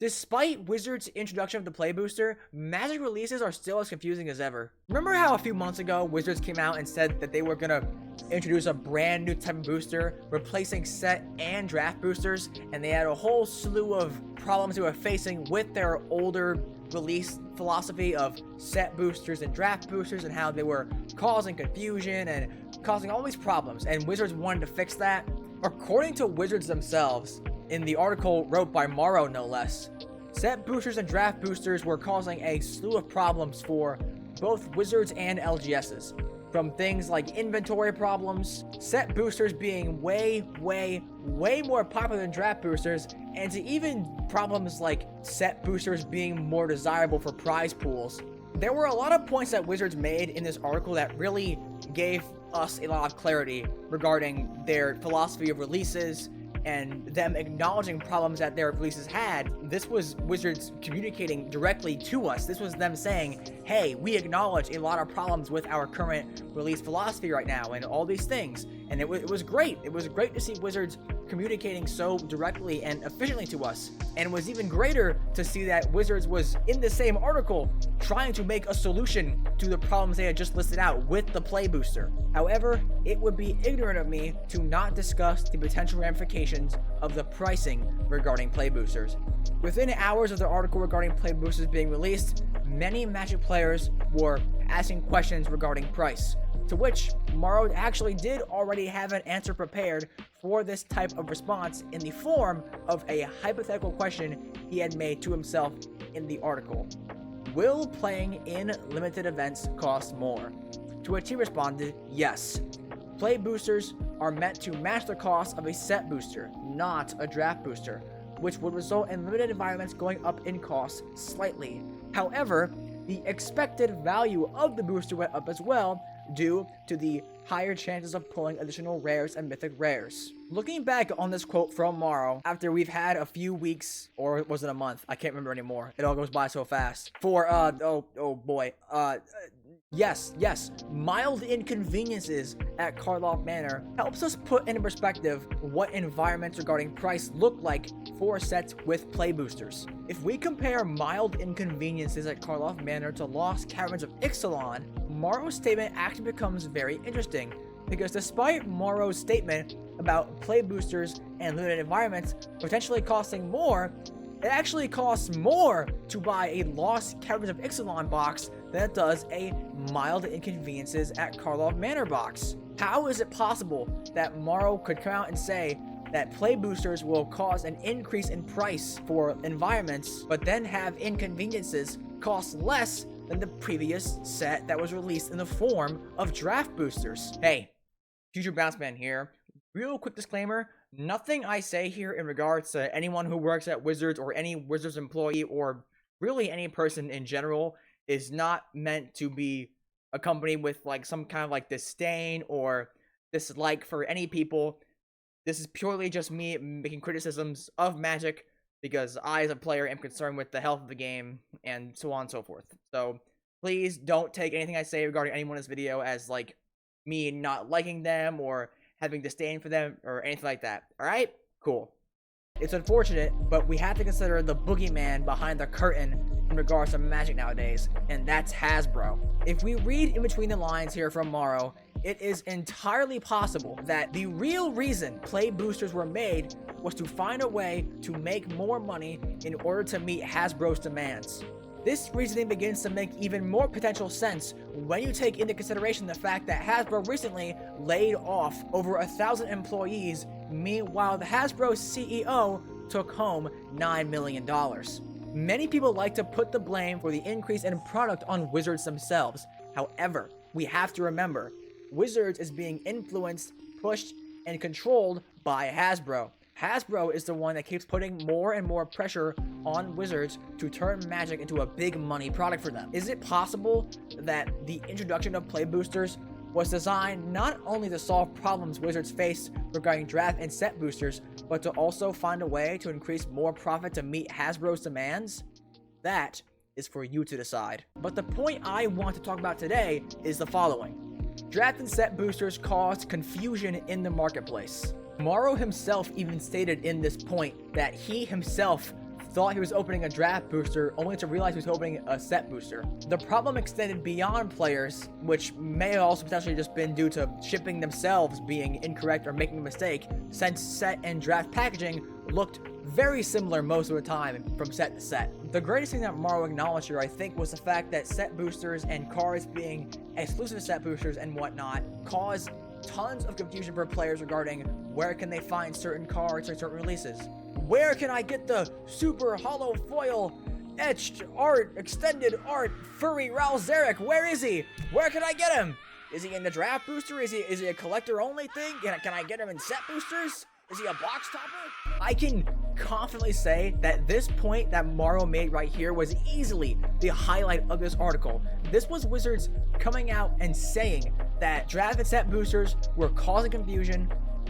Despite Wizards' introduction of the Play Booster, Magic releases are still as confusing as ever. Remember how a few months ago, Wizards came out and said that they were gonna introduce a brand new type of booster, replacing set and draft boosters, and they had a whole slew of problems they were facing with their older release philosophy of set boosters and draft boosters, and how they were causing confusion and causing all these problems, and Wizards wanted to fix that. According to Wizards themselves, in the article wrote by Morrow no less, set boosters and draft boosters were causing a slew of problems for both Wizards and LGSs. From things like inventory problems, set boosters being way more popular than draft boosters, and to even problems like set boosters being more desirable for prize pools. There were a lot of points that Wizards made in this article that really gave us a lot of clarity regarding their philosophy of releases and them acknowledging problems that their releases had. This was Wizards communicating directly to us. This was them saying, hey, we acknowledge a lot of problems with our current release philosophy right now and all these things. And it was great. It was great to see Wizards communicating so directly and efficiently to us. And it was even greater to see that Wizards was in the same article trying to make a solution to the problems they had just listed out with the Play Booster. However, it would be ignorant of me to not discuss the potential ramifications of the pricing regarding Play Boosters. Within hours of the article regarding Play Boosters being released, many Magic players were asking questions regarding price, to which Morrow actually did already have an answer prepared for this type of response in the form of a hypothetical question he had made to himself in the article. Will playing in limited events cost more? To which he responded, yes. Play boosters are meant to match the cost of a set booster, not a draft booster, which would result in limited environments going up in cost slightly. However, the expected value of the booster went up as well, due to the higher chances of pulling additional rares and mythic rares. Looking back on this quote from Morrow, after we've had a few weeks, or was it a month? I can't remember anymore. It all goes by so fast. Yes, mild inconveniences at Karlov Manor helps us put into perspective what environments regarding price look like for sets with play boosters. If we compare mild inconveniences at Karlov Manor to Lost Caverns of Ixalan, Morrow's statement actually becomes very interesting, because despite Morrow's statement about play boosters and limited environments potentially costing more, it actually costs more to buy a Lost Caverns of Ixalan box than it does a mild inconveniences at Karlov Manor box. How is it possible that Morrow could come out and say that play boosters will cause an increase in price for environments, but then have inconveniences cost less than the previous set that was released in the form of draft boosters? Hey, Future Bounceman here. Real quick disclaimer, nothing I say here in regards to anyone who works at Wizards or any Wizards employee or really any person in general is not meant to be accompanied with like some kind of like disdain or dislike for any people. This is purely just me making criticisms of Magic because I as a player am concerned with the health of the game and so on and so forth. So please don't take anything I say regarding anyone in this video as like me not liking them or having disdain for them or anything like that. Alright? Cool. It's unfortunate, but we have to consider the boogeyman behind the curtain in regards to Magic nowadays, and that's Hasbro. If we read in between the lines here from Morrow, it is entirely possible that the real reason play boosters were made was to find a way to make more money in order to meet Hasbro's demands. This reasoning begins to make even more potential sense when you take into consideration the fact that Hasbro recently laid off over 1,000 employees, meanwhile the Hasbro CEO took home $9 million. Many people like to put the blame for the increase in product on Wizards themselves. However, we have to remember, Wizards is being influenced, pushed, and controlled by Hasbro. Hasbro is the one that keeps putting more and more pressure on Wizards to turn Magic into a big money product for them. Is it possible that the introduction of play boosters was designed not only to solve problems Wizards face regarding draft and set boosters, but to also find a way to increase more profit to meet Hasbro's demands? That is for you to decide. But the point I want to talk about today is the following. Draft and set boosters caused confusion in the marketplace. Morrow himself even stated in this point that he himself thought he was opening a draft booster only to realize he was opening a set booster. The problem extended beyond players, which may have also potentially just been due to shipping themselves being incorrect or making a mistake, since set and draft packaging looked very similar most of the time from set to set. The greatest thing that Mario acknowledged here, I think, was the fact that set boosters and cards being exclusive set boosters and whatnot caused tons of confusion for players regarding where can they find certain cards or certain releases. Where can I get the super hollow foil etched art, extended art, furry Raul Zarek? Where is he? Where can I get him? Is he in the draft booster? Is he a collector only thing? Can I get him in set boosters? Is he a box topper? I can confidently say that this point that Mario made right here was easily the highlight of this article. This was Wizards coming out and saying that draft and set boosters were causing confusion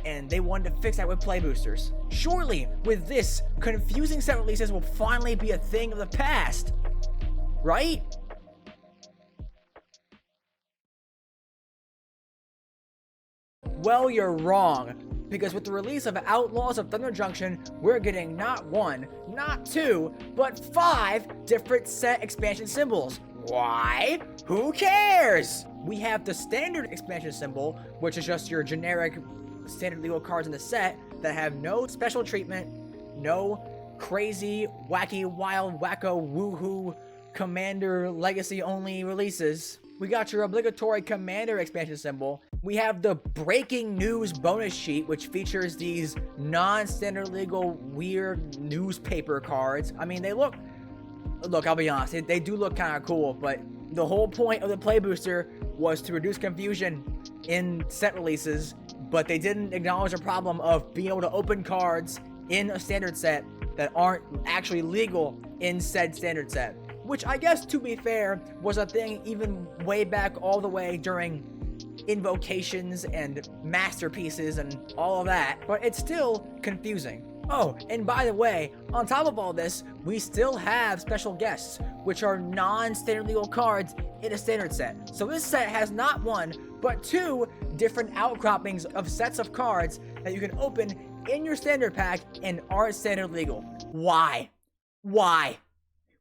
and they wanted to fix that with play boosters. Surely, with this, confusing set releases will finally be a thing of the past, right? Well, you're wrong, because with the release of Outlaws of Thunder Junction, we're getting not 1, not 2, but 5 different set expansion symbols. Why? Who cares? We have the standard expansion symbol, which is just your generic standard legal cards in the set that have no special treatment, no crazy, wacky, wild, wacko, woohoo, Commander Legacy only releases. We got your obligatory Commander expansion symbol. We have the breaking news bonus sheet, which features these non-standard legal weird newspaper cards. I mean, they look, I'll be honest, they do look kind of cool, but the whole point of the play booster was to reduce confusion in set releases, but they didn't acknowledge the problem of being able to open cards in a standard set that aren't actually legal in said standard set. Which I guess, to be fair, was a thing even way back all the way during invocations and masterpieces and all of that, but it's still confusing. Oh, and by the way, on top of all this, we still have special guests, which are non-standard legal cards in a standard set. So this set has not 1, but 2 different outcroppings of sets of cards that you can open in your standard pack and aren't standard legal. Why? Why?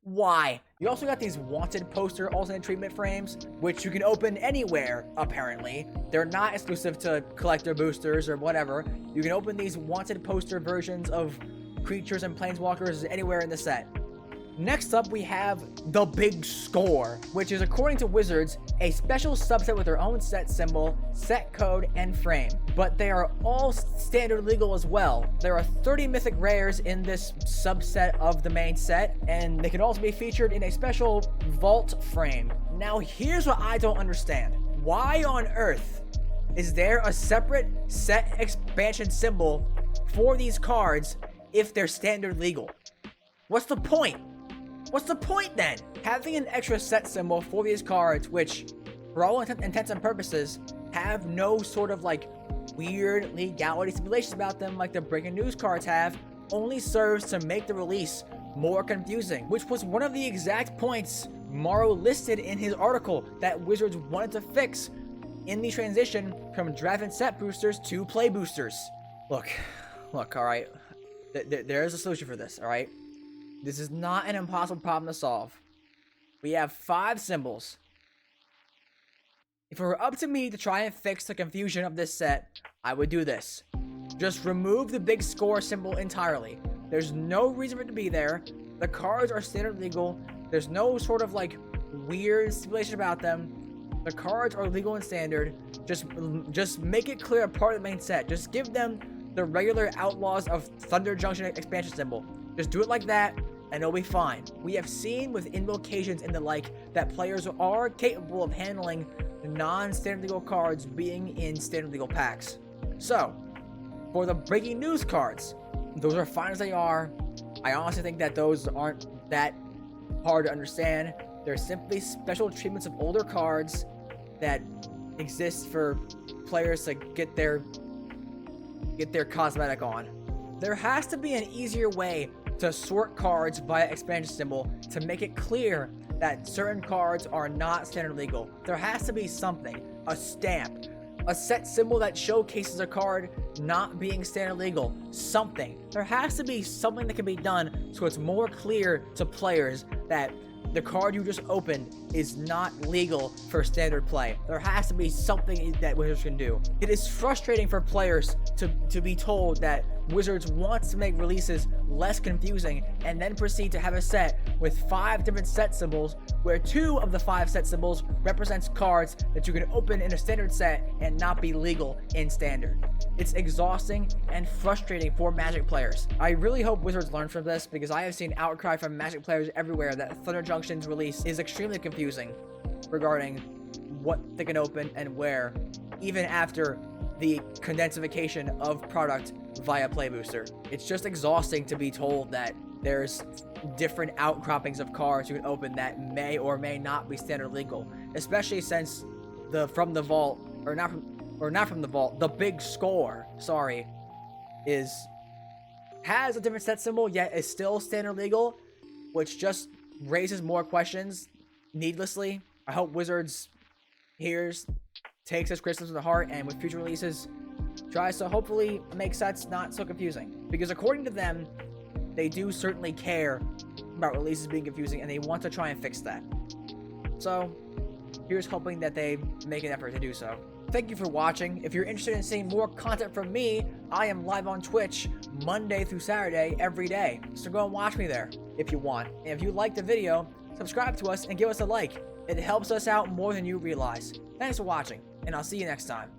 Why? You also got these wanted poster alternate treatment frames, which you can open anywhere, apparently. They're not exclusive to collector boosters or whatever. You can open these wanted poster versions of creatures and planeswalkers anywhere in the set. Next up, we have the Big Score, which is, according to Wizards, a special subset with their own set symbol, set code, and frame. But they are all standard legal as well. There are 30 mythic rares in this subset of the main set, and they can also be featured in a special vault frame. Now, here's what I don't understand. Why on earth is there a separate set expansion symbol for these cards if they're standard legal? What's the point? What's the point then? Having an extra set symbol for these cards, which, for all intents and purposes, have no sort of like weird legality stipulations about them like the breaking news cards have, only serves to make the release more confusing, which was one of the exact points Mario listed in his article that Wizards wanted to fix in the transition from draft and set boosters to play boosters. Look, alright, there is a solution for this, alright? This is not an impossible problem to solve. We have 5 symbols. If it were up to me to try and fix the confusion of this set, I would do this. Just remove the Big Score symbol entirely. There's no reason for it to be there. The cards are standard legal. There's no sort of like weird stipulation about them. The cards are legal and standard. Just make it clear a part of the main set. Just give them the regular Outlaws of Thunder Junction expansion symbol. Just do it like that, and it'll be fine. We have seen with invocations and the like that players are capable of handling non-standard legal cards being in standard legal packs. So, for the breaking news cards, those are fine as they are. I honestly think that those aren't that hard to understand. They're simply special treatments of older cards that exist for players to get their cosmetic on. There has to be an easier way to sort cards via expansion symbol to make it clear that certain cards are not standard legal. There has to be something, a stamp, a set symbol that showcases a card not being standard legal, something. There has to be something that can be done so it's more clear to players that the card you just opened is not legal for standard play. There has to be something that Wizards can do. It is frustrating for players to be told that Wizards wants to make releases less confusing and then proceed to have a set with 5 different set symbols, where 2 of the 5 set symbols represents cards that you can open in a standard set and not be legal in standard. It's exhausting and frustrating for Magic players. I really hope Wizards learn from this, because I have seen outcry from Magic players everywhere that Thunder Junction's release is extremely confusing regarding what they can open and where, even after the condensification of product via Play Booster. It's just exhausting to be told that there's different outcroppings of cards you can open that may or may not be standard legal, especially since the big score, has a different set symbol yet is still standard legal, which just raises more questions needlessly. I hope Wizards takes this criticism to the heart, and with future releases tries to hopefully make sets not so confusing, because according to them, they do certainly care about releases being confusing and they want to try and fix that. So here's hoping that they make an effort to do so. Thank you for watching. If you're interested in seeing more content from me, I am live on Twitch Monday through Saturday every day, so go and watch me there if you want. And if you liked the video, subscribe to us and give us a like. It helps us out more than you realize. Thanks for watching, and I'll see you next time.